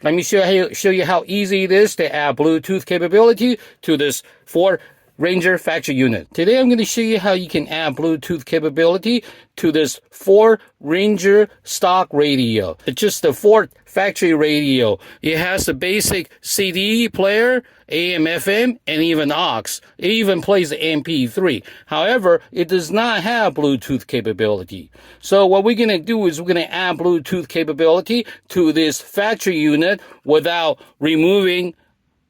Let me show you how easy it is to add Bluetooth capability to this Ford Ranger factory unit. Today I'm going to show you how you can add Bluetooth capability to this Ford Ranger stock radio. It's just the Ford factory radio. It has the basic CD player, AM, FM, and even aux. It even plays the MP3. However, it does not have Bluetooth capability. So what we're going to do is we're going to add Bluetooth capability to this factory unit without removing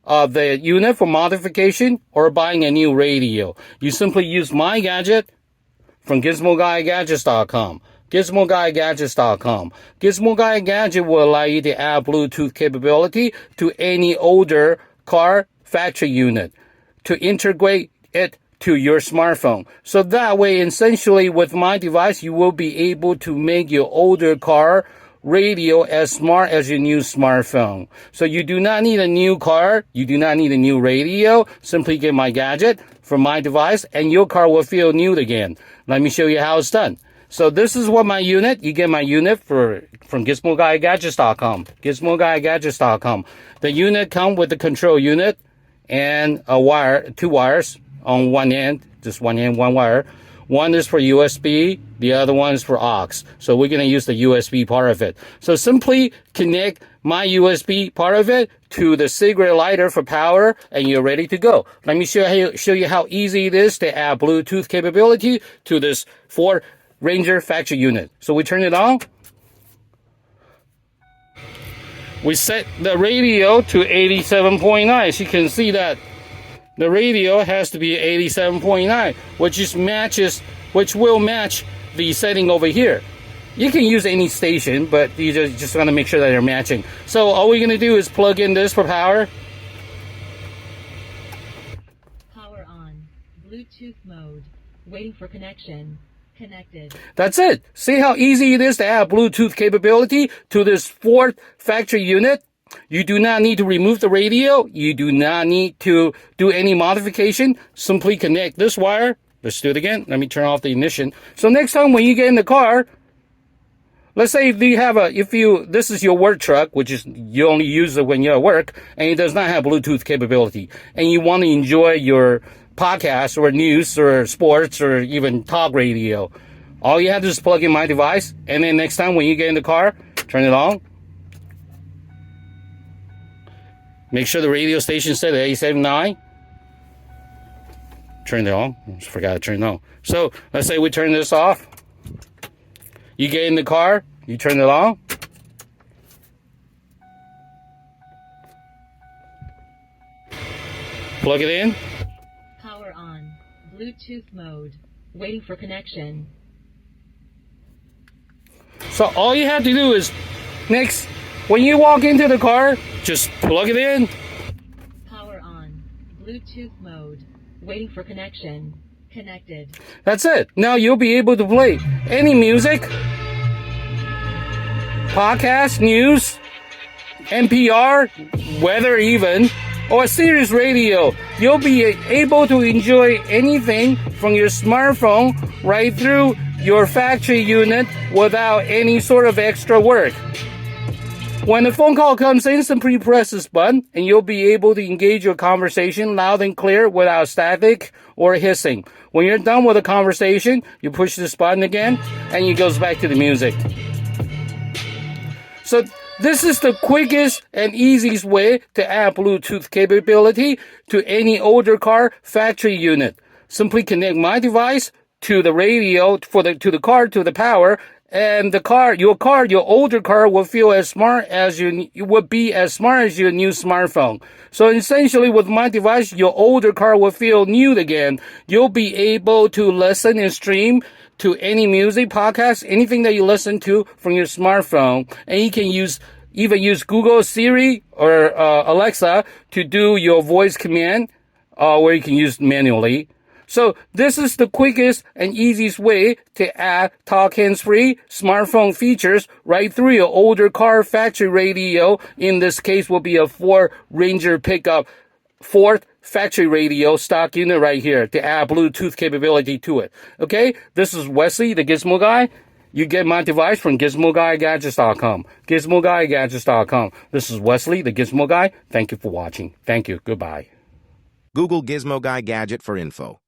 the unit for modification or buying a new radio. You simply use my gadget from GizmoGuyGadgets.com. GizmoGuyGadgets.com. Gizmo Guy Gadget will allow you to add Bluetooth capability to any older car factory unit to integrate it to your smartphone. So that way, essentially, with my device, you will be able to make your older car radio as smart as your new smartphone. So you do not need a new car. You do not need a new radio. Simply get my gadget from my device and your car will feel new again. Let me show you how it's done. So this is what my unit, you get my unit from GizmoGuyGadgets.com. GizmoGuyGadgets.com. The unit comes with the control unit and a wire, two wires on one end, just one end, one wire. One is for USB, the other one is for aux. So we're going to use the USB part of it. So simply connect my USB part of it to the cigarette lighter for power, and you're ready to go. Let me show you how easy it is to add Bluetooth capability to this Ford Ranger factory unit. So we turn it on. We set the radio to 87.9. As you can see that the radio has to be 87.9, which will match the setting over here. You can use any station, but you just want to make sure that they're matching. So all we're going to do is plug in this for power. Power on. Bluetooth mode. Waiting for connection. Connected. That's it. See how easy it is to add Bluetooth capability to this Ford factory unit? You do not need to remove the radio. You do not need to do any modification. Simply connect this wire. Let's do it again. Let me turn off the ignition. So next time when you get in the car, let's say this is your work truck, which is you only use it when you're at work, and it does not have Bluetooth capability, and you want to enjoy your podcast or news or sports or even talk radio. All you have to do is plug in my device, and then next time when you get in the car, turn it on. Make sure the radio station set at 87.9. Turn it on. I just forgot to turn it on. So let's say we turn this off. You get in the car, you turn it on. Plug it in. Power on. Bluetooth mode. Waiting for connection. So all you have to do is when you walk into the car, just plug it in. Power on. Bluetooth mode. Waiting for connection. Connected. That's it. Now you'll be able to play any music, podcast, news, NPR, weather even, or Sirius radio. You'll be able to enjoy anything from your smartphone right through your factory unit without any sort of extra work. When the phone call comes in, simply press this button and you'll be able to engage your conversation loud and clear without static or hissing. When you're done with the conversation, you push this button again and it goes back to the music. So this is the quickest and easiest way to add Bluetooth capability to any older car factory unit. Simply connect my device to the radio, to the power, and your older car will feel as smart as your new smartphone. So essentially with my device, your older car will feel new again. You'll be able to listen and stream to any music, podcast, anything that you listen to from your smartphone. And you can even use Google, Siri, or Alexa to do your voice command, or you can use manually. So this is the quickest and easiest way to add talk hands-free smartphone features right through your older car factory radio. In this case will be a Ford Ranger pickup Ford factory radio stock unit right here to add Bluetooth capability to it. Okay, this is Wesley, the Gizmo Guy. You get my device from GizmoGuyGadgets.com. GizmoGuyGadgets.com. This is Wesley, the Gizmo Guy. Thank you for watching. Thank you. Goodbye. Google Gizmo Guy Gadget for info.